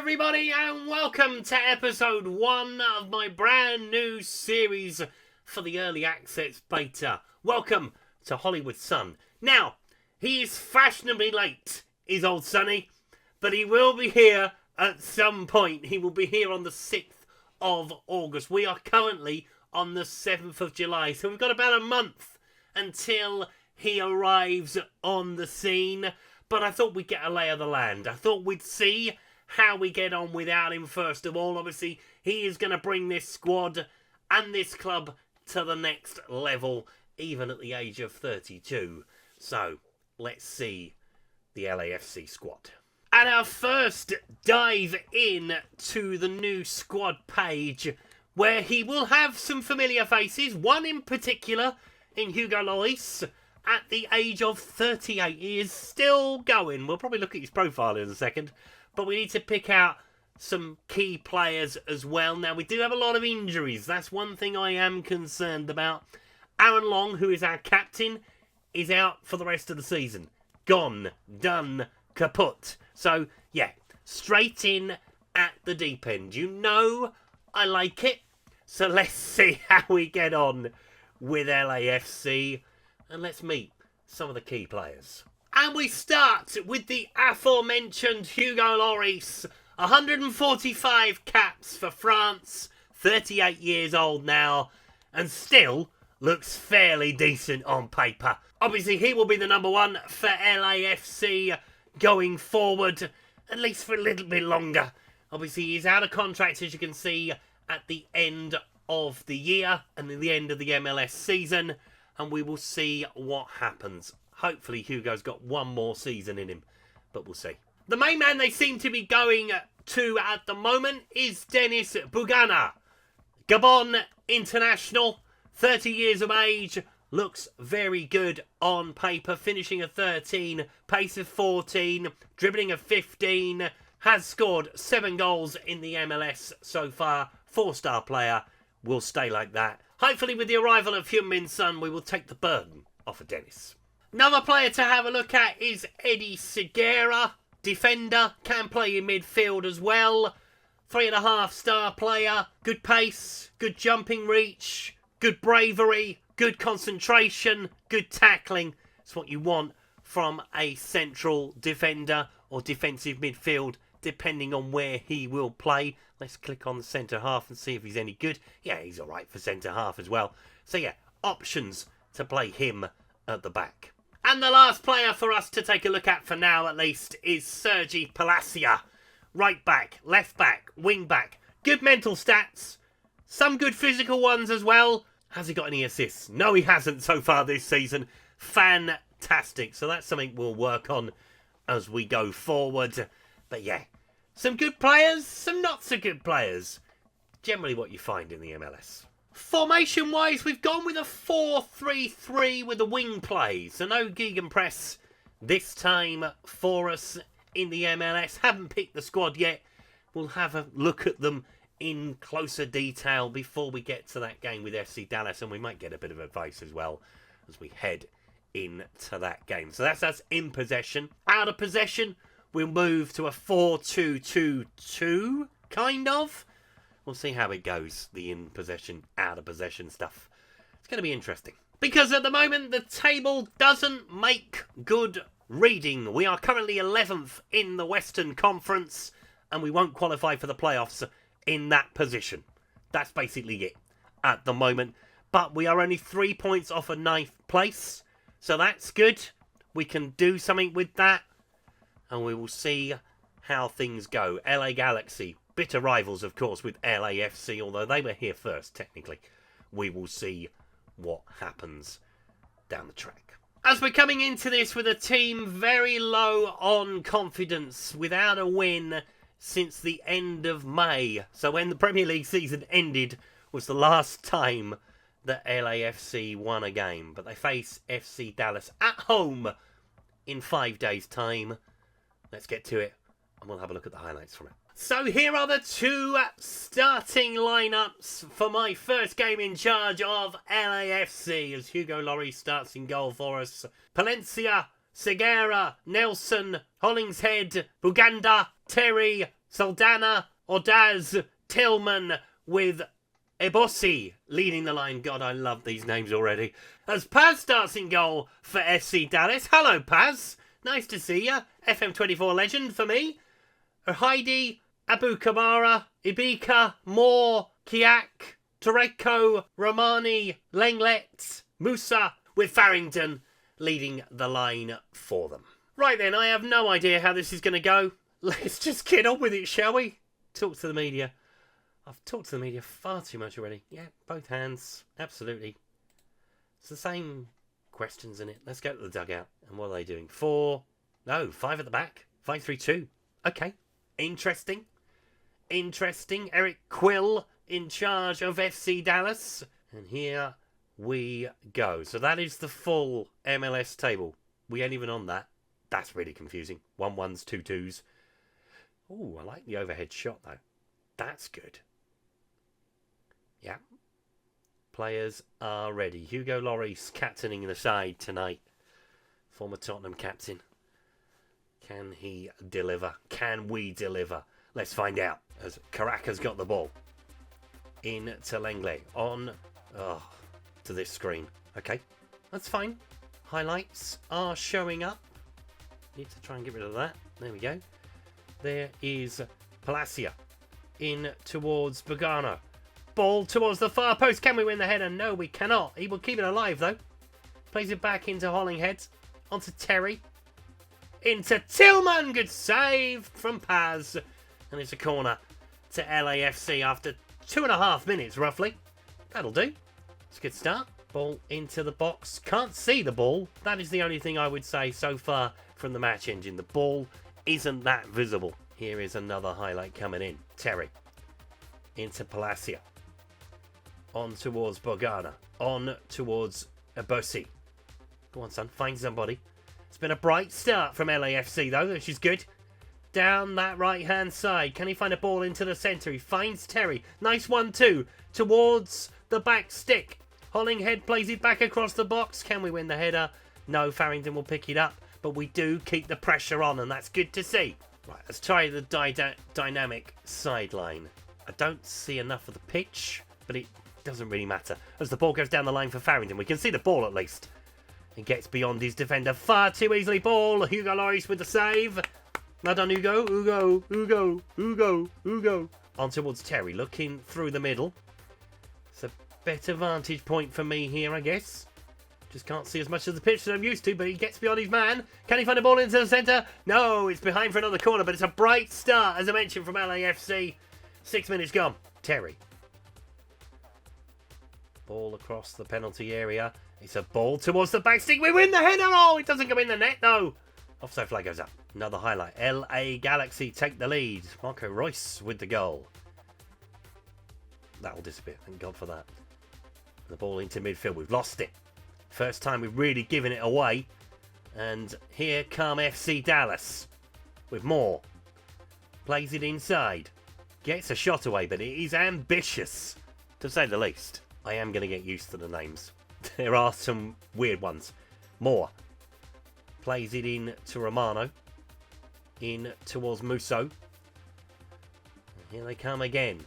everybody, and welcome to episode 1 of my brand new series for the early access beta. Welcome to Hollywood Son. Now, he is fashionably late, is old Sonny, but he will be here at some point. He will be here on the 6th of August. We are currently on the 7th of July, so we've got about a month until he arrives on the scene. But I thought we'd get a lay of the land. I thought we'd see how we get on without him first of all. Obviously, he is going to bring this squad and this club to the next level, even at the age of 32. So, let's see the LAFC squad. At our first dive in to the new squad page, where he will have some familiar faces, one in particular in Hugo Lloris, at the age of 38. He is still going. We'll probably look at his profile in a second. But we need to pick out some key players as well. Now, we do have a lot of injuries. That's one thing I am concerned about. Aaron Long, who is our captain, is out for the rest of the season. Gone. Done. Kaput. So, yeah, straight in at the deep end. You know I like it. So let's see how we get on with LAFC. And let's meet some of the key players. And we start with the aforementioned Hugo Lloris. 145 caps for France. 38 years old now. And still looks fairly decent on paper. Obviously, he will be the number one for LAFC going forward. At least for a little bit longer. Obviously, he's out of contract, as you can see, at the end of the year. And at the end of the MLS season. And we will see what happens. Hopefully Hugo's got one more season in him, but we'll see. The main man they seem to be going to at the moment is Dennis Bugana. Gabon international, 30 years of age, looks very good on paper, finishing at 13, pace of 14, dribbling of 15, has scored 7 goals in the MLS so far, 4-star player, will stay like that. Hopefully with the arrival of Heung-Min Son, we will take the burden off of Dennis. Another player to have a look at is Eddie Segura, defender, can play in midfield as well. 3.5-star player, good pace, good jumping reach, good bravery, good concentration, good tackling. It's what you want from a central defender or defensive midfield, depending on where he will play. Let's click on the centre half and see if he's any good. Yeah, he's alright for centre half as well. So yeah, options to play him at the back. And the last player for us to take a look at for now at least is Sergi Palacia. Right back, left back, wing back. Good mental stats. Some good physical ones as well. Has he got any assists? No, he hasn't so far this season. Fantastic. So that's something we'll work on as we go forward. But yeah, some good players, some not so good players. Generally what you find in the MLS. Formation-wise, we've gone with a 4-3-3 with a wing play. So no gegenpress this time for us in the MLS. Haven't picked the squad yet. We'll have a look at them in closer detail before we get to that game with FC Dallas. And we might get a bit of advice as well as we head into that game. So that's us in possession. Out of possession, we'll move to a 4-2-2-2, kind of. We'll see how it goes, the in-possession, out-of-possession stuff. It's going to be interesting. Because at the moment, the table doesn't make good reading. We are currently 11th in the Western Conference, and we won't qualify for the playoffs in that position. That's basically it at the moment. But we are only 3 points off of 9th place, so that's good. We can do something with that, and we will see how things go. LA Galaxy. Bitter rivals, of course, with LAFC, although they were here first, technically. We will see what happens down the track. As we're coming into this with a team very low on confidence, without a win since the end of May. So when the Premier League season ended was the last time that LAFC won a game. But they face FC Dallas at home in 5 days' time. Let's get to it, and we'll have a look at the highlights from it. So here are the 2 starting lineups for my first game in charge of LAFC as Hugo Lloris starts in goal for us. Palencia, Segura, Nelson, Hollingshead, Buganda, Terry, Saldana, Ordaz, Tillman with Ebosi leading the line. God, I love these names already. As Paz starts in goal for FC Dallas. Hello, Paz. Nice to see you. FM24 legend for me. Heidi, Abu Kamara, Ibika, Moore, Kiak, Toreko, Romani, Lenglet, Musa, with Farrington leading the line for them. Right then, I have no idea how this is going to go. Let's just get on with it, shall we? Talk to the media. I've talked to the media far too much already. Yeah, both hands. Absolutely. It's the same questions in it. Let's go to the dugout. And what are they doing? 5 at the back. 5-3-2. Okay. Interesting. Eric Quill in charge of FC Dallas. And here we go. So that is the full MLS table. We ain't even on that. That's really confusing. 1-1s, 2-2s. Ooh, I like the overhead shot though. That's good. Yeah. Players are ready. Hugo Lloris captaining the side tonight. Former Tottenham captain. Can he deliver? Can we deliver? Let's find out. As Caracas got the ball. In to Lenglet. On to this screen. Okay. That's fine. Highlights are showing up. Need to try and get rid of that. There we go. There is Palacia. In towards Bogano. Ball towards the far post. Can we win the header? No, we cannot. He will keep it alive, though. Plays it back into Hollinghead. Onto Terry. Into Tillman. Good save from Paz. And it's a corner to LAFC after 2.5 minutes, roughly. That'll do. It's a good start. Ball into the box. Can't see the ball. That is the only thing I would say so far from the match engine. The ball isn't that visible. Here is another highlight coming in. Terry. Into Palacia. On towards Bogana. On towards Ebosi. Go on, son. Find somebody. It's been a bright start from LAFC, though, which is good. Down that right-hand side. Can he find a ball into the centre? He finds Terry. Nice 1-2. Towards the back stick. Hollinghead plays it back across the box. Can we win the header? No, Farrington will pick it up. But we do keep the pressure on, and that's good to see. Right, let's try the dynamic sideline. I don't see enough of the pitch, but it doesn't really matter. As the ball goes down the line for Farrington, we can see the ball at least. He gets beyond his defender far too easily. Ball. Hugo Lloris with the save. Well done, Hugo. Hugo. On towards Terry, looking through the middle. It's a better vantage point for me here, I guess. Just can't see as much of the pitch as I'm used to, but he gets beyond his man. Can he find a ball into the centre? No, it's behind for another corner, but it's a bright start, as I mentioned, from LAFC. 6 minutes gone. Terry. Ball across the penalty area. It's a ball towards the back stick. We win the header. Oh, it doesn't go in the net, though. Offside flag goes up. Another highlight. LA Galaxy take the lead. Marco Reus with the goal. That will disappear. Thank God for that. The ball into midfield. We've lost it. First time we've really given it away. And here come FC Dallas. With more. Plays it inside. Gets a shot away, but it is ambitious. To say the least. I am going to get used to the names. There are some weird ones. More. Plays it in to Romano. In towards Musso. Here they come again.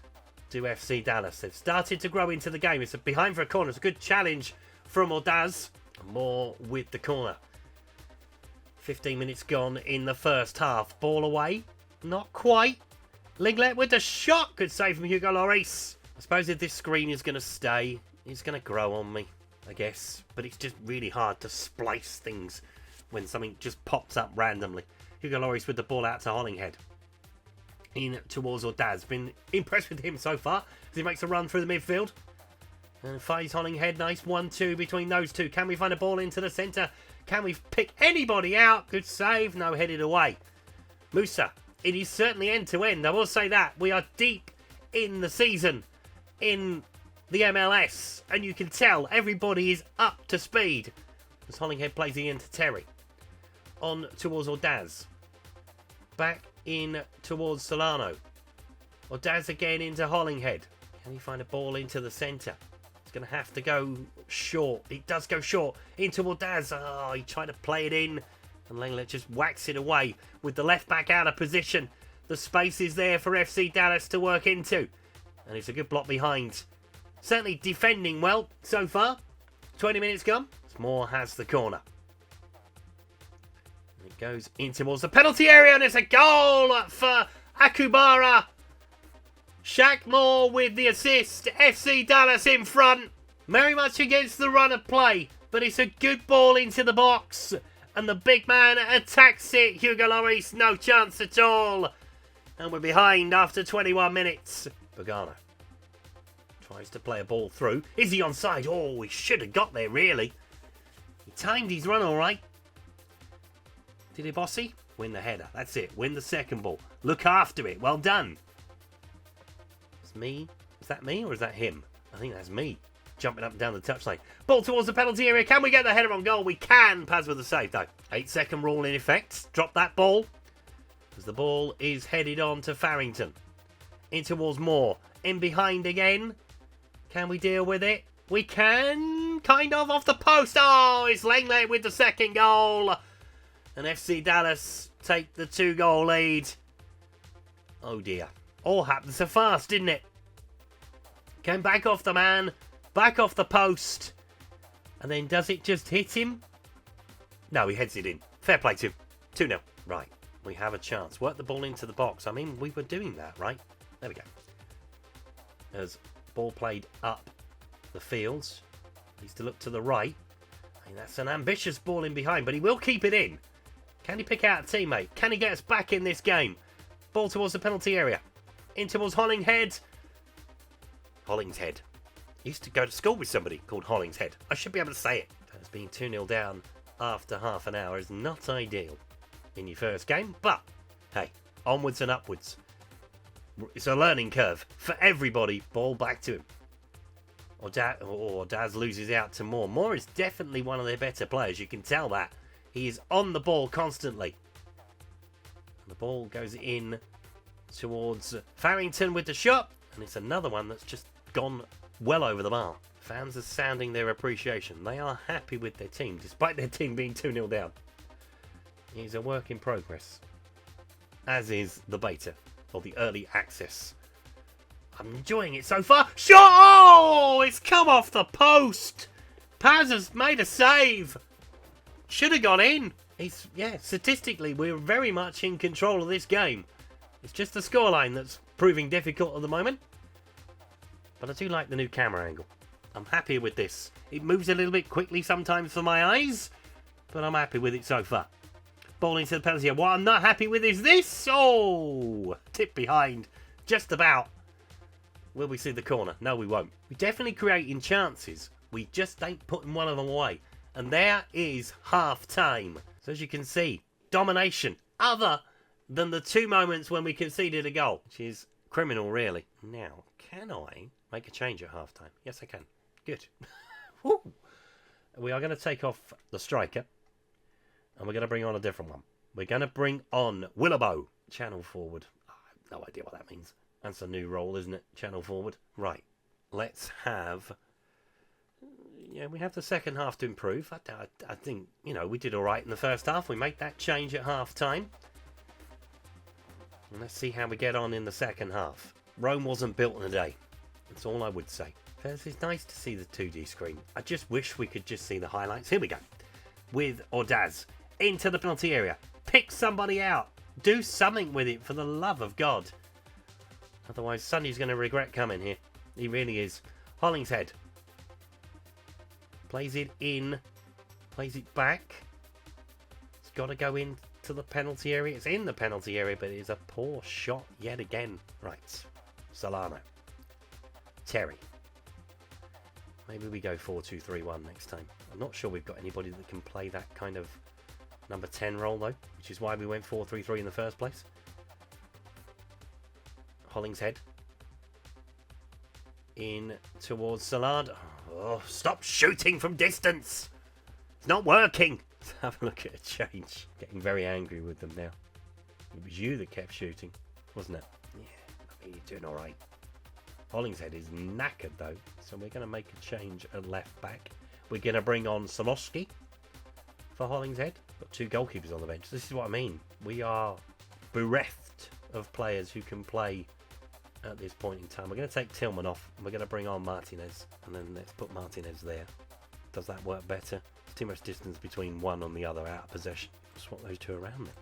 To FC Dallas. They've started to grow into the game. It's a behind for a corner. It's a good challenge from Ordaz. More with the corner. 15 minutes gone in the first half. Ball away. Not quite. Linglet with the shot. Good save from Hugo Lloris. I suppose if this screen is going to stay, it's going to grow on me, I guess. But it's just really hard to splice things when something just pops up randomly. Hugo Lloris with the ball out to Hollinghead. In towards Ordaz. Been impressed with him so far as he makes a run through the midfield. And finds Hollinghead. Nice 1-2 between those two. Can we find a ball into the centre? Can we pick anybody out? Good save. No, headed away. Musa. It is certainly end-to-end. I will say that. We are deep in the season in the MLS. And you can tell everybody is up to speed. As Hollinghead plays it into Terry. On towards Ordaz. Back in towards Solano. Ordaz again into Hollinghead. Can he find a ball into the centre? It's going to have to go short. It does go short. Into Ordaz. Oh, he tried to play it in. And Lenglet just whacks it away with the left back out of position. The space is there for FC Dallas to work into. And it's a good block behind. Certainly defending well so far. 20 minutes gone. Moore has the corner. And it goes in towards the penalty area, and it's a goal for Akubara. Shaq Moore with the assist. FC Dallas in front. Very much against the run of play, but it's a good ball into the box. And the big man attacks it. Hugo Lloris, no chance at all. And we're behind after 21 minutes. Bogano tries to play a ball through. Is he onside? Oh, he should have got there, really. He timed his run all right. Did he, Bossy? Win the header. That's it. Win the second ball. Look after it. Well done. It's me. Is that me or is that him? I think that's me. Jumping up and down the touchline. Ball towards the penalty area. Can we get the header on goal? We can. Paz with the save, though. 8-second rule in effect. Drop that ball. As the ball is headed on to Farrington. In towards Moore. In behind again. Can we deal with it? We can. Kind of off the post. Oh, it's Langley with the second goal. And FC Dallas take the 2-goal lead. Oh, dear. All happened so fast, didn't it? Came back off the man. Back off the post. And then does it just hit him? No, he heads it in. Fair play to him. 2-0. Right. We have a chance. Work the ball into the box. I mean, we were doing that, right? There we go. As ball played up the fields. Needs to look to the right. I mean, that's an ambitious ball in behind, but he will keep it in. Can he pick out a teammate? Can he get us back in this game? Ball towards the penalty area. In towards Hollingshead. Hollingshead. Used to go to school with somebody called Hollingshead. I should be able to say it. As being 2-0 down after half an hour is not ideal in your first game, but hey, onwards and upwards. It's a learning curve for everybody. Ball back to him. Or Daz loses out to Moore. Moore is definitely one of their better players. You can tell that. He is on the ball constantly. And the ball goes in towards Farrington with the shot. And it's another one that's just gone well over the bar. Fans are sounding their appreciation. They are happy with their team, despite their team being 2-0 down. He's a work in progress. As is the beta, or the early access. I'm enjoying it so far. Shot! Oh! It's come off the post! Paz has made a save. Should have gone in. Statistically, we're very much in control of this game. It's just the scoreline that's proving difficult at the moment. But I do like the new camera angle. I'm happy with this. It moves a little bit quickly sometimes for my eyes, but I'm happy with it so far. Ball into the penalty. What I'm not happy with is this. Oh! Tip behind. Just about. Will we see the corner? No, we won't. We're definitely creating chances. We just ain't putting one of them away. And there is half time. So as you can see, domination. Other than the 2 moments when we conceded a goal, which is criminal, really. Now, can I make a change at half time? Yes, I can. Good. We are going to take off the striker. And we're going to bring on a different one. We're going to bring on Willabo. Channel forward. I have no idea what that means. That's a new role, isn't it? Channel forward. Right. Let's have... Yeah, we have the second half to improve. I think, we did all right in the first half. We made that change at half time. And let's see how we get on in the second half. Rome wasn't built in a day. That's all I would say. First, it's nice to see the 2D screen. I just wish we could just see the highlights. Here we go. With Ordaz. Into the penalty area. Pick somebody out. Do something with it, for the love of God. Otherwise, Sonny's going to regret coming here. He really is. Hollingshead. Plays it in. Plays it back. It's got to go into the penalty area. It's in the penalty area, but it is a poor shot yet again. Right. Solano. Terry. Maybe we go 4-2-3-1 next time. I'm not sure we've got anybody that can play that kind of number 10 role, though, which is why we went 4-3-3 in the first place. Hollingshead. In towards Salad. Oh, stop shooting from distance! It's not working! Let's have a look at a change. Getting very angry with them now. It was you that kept shooting, wasn't it? Yeah, you're doing alright. Hollingshead is knackered, though, so we're going to make a change at left back. We're going to bring on Solowski for Hollingshead. Got 2 goalkeepers on the bench. This is what I mean. We are bereft of players who can play at this point in time. We're going to take Tillman off and we're going to bring on Martinez, and then let's put Martinez there. Does that work better? There's too much distance between one and the other out of possession. Swap those two around then.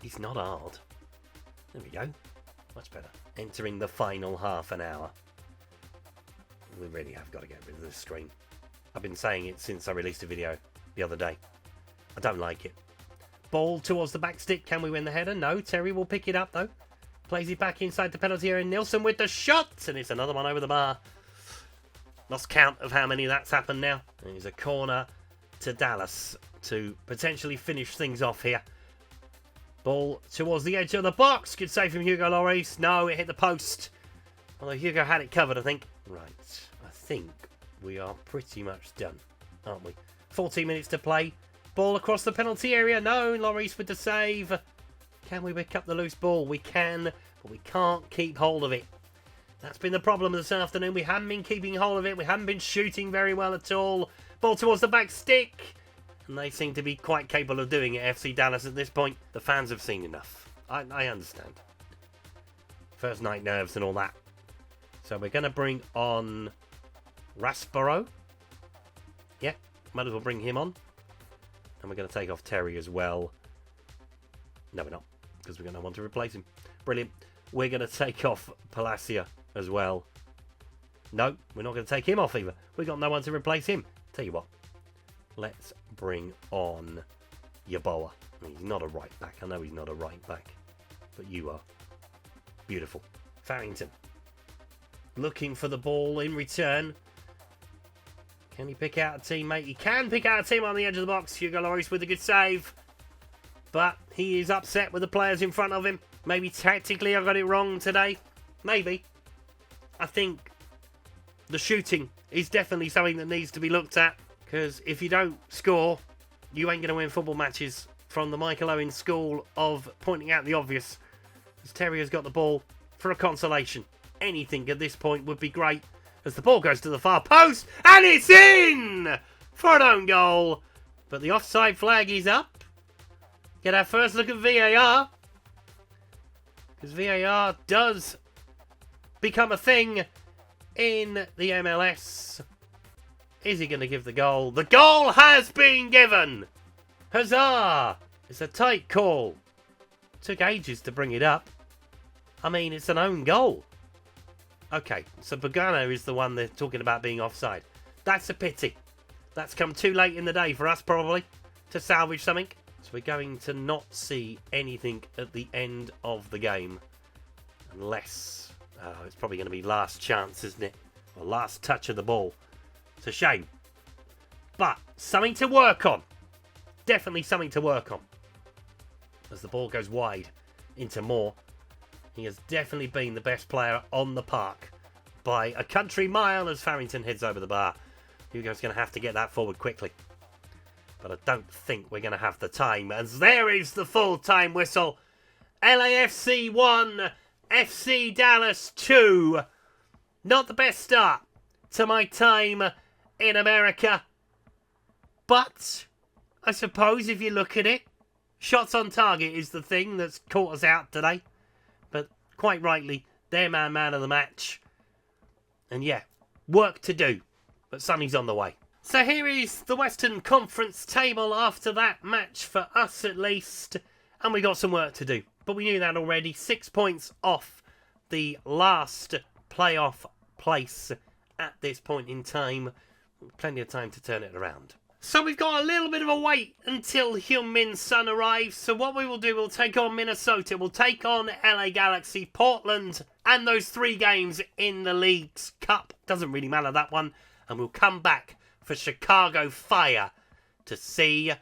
It's not hard. There we go. Much better. Entering the final half an hour. We really have got to get rid of this screen. I've been saying it since I released a video the other day. I don't like it. Ball towards the back stick. Can we win the header? No. Terry will pick it up though. Plays it back inside the penalty area. Nilsson with the shot. And it's another one over the bar. Lost count of how many that's happened now. And it's a corner to Dallas to potentially finish things off here. Ball towards the edge of the box. Good save from Hugo Lloris. No, it hit the post. Although Hugo had it covered, I think. Right. I think we are pretty much done, aren't we? 14 minutes to play. Ball across the penalty area. No, Lloris with the save. Can we pick up the loose ball? We can, but we can't keep hold of it. That's been the problem this afternoon. We haven't been keeping hold of it. We haven't been shooting very well at all. Ball towards the back stick. And they seem to be quite capable of doing it, FC Dallas, at this point. The fans have seen enough. I understand. First night nerves and all that. So we're going to bring on Rasparo. Yeah, might as well bring him on. And we're going to take off Terry as well. No, we're not, because we're going to want to replace him. Brilliant. We're going to take off Palacia as well. No, we're not going to take him off either. We've got no one to replace him. Tell you what, let's bring on Yaboa. I mean, he's not a right back. I know he's not a right back, but you are. Beautiful. Farrington. Looking for the ball in return. Can he pick out a teammate? He can pick out a team on the edge of the box. Hugo Lloris with a good save. But he is upset with the players in front of him. Maybe tactically I got it wrong today. Maybe. I think the shooting is definitely something that needs to be looked at. Because if you don't score, you ain't going to win football matches, from the Michael Owen school of pointing out the obvious. As Terry has got the ball for a consolation. Anything at this point would be great. As the ball goes to the far post. And it's in! For an own goal. But the offside flag is up. Get our first look at VAR. Because VAR does become a thing in the MLS. Is he going to give the goal? The goal has been given! Huzzah! It's a tight call. Took ages to bring it up. I mean, it's an own goal. Okay, so Bogano is the one they're talking about being offside. That's a pity. That's come too late in the day for us, probably, to salvage something. So we're going to not see anything at the end of the game. Unless... it's probably going to be last chance, isn't it? Or last touch of the ball. It's a shame. But something to work on. Definitely something to work on. As the ball goes wide into Moore. He has definitely been the best player on the park by a country mile as Farrington heads over the bar. Hugo's going to have to get that forward quickly. But I don't think we're going to have the time. As there is the full-time whistle. LAFC 1, FC Dallas 2. Not the best start to my time in America. But I suppose if you look at it, shots on target is the thing that's caught us out today. But quite rightly, they're man of the match. And yeah, work to do. But Sonny's on the way. So here is the Western Conference table after that match, for us at least. And we got some work to do. But we knew that already. 6 points off the last playoff place at this point in time. Plenty of time to turn it around. So we've got a little bit of a wait until Heung-Min's son arrives. So what we will do, we'll take on Minnesota, we'll take on LA Galaxy, Portland, and those 3 games in the League's Cup. Doesn't really matter, that one. And we'll come back for Chicago Fire to see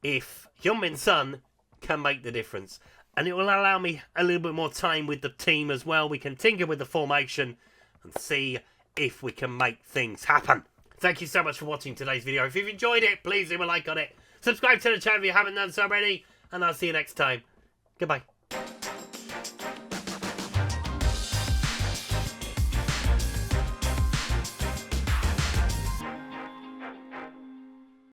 if Heung-Min's son can make the difference. And it will allow me a little bit more time with the team as well. We can tinker with the formation and see if we can make things happen. Thank you so much for watching today's video. If you've enjoyed it, please leave a like on it. Subscribe to the channel if you haven't done so already. And I'll see you next time. Goodbye.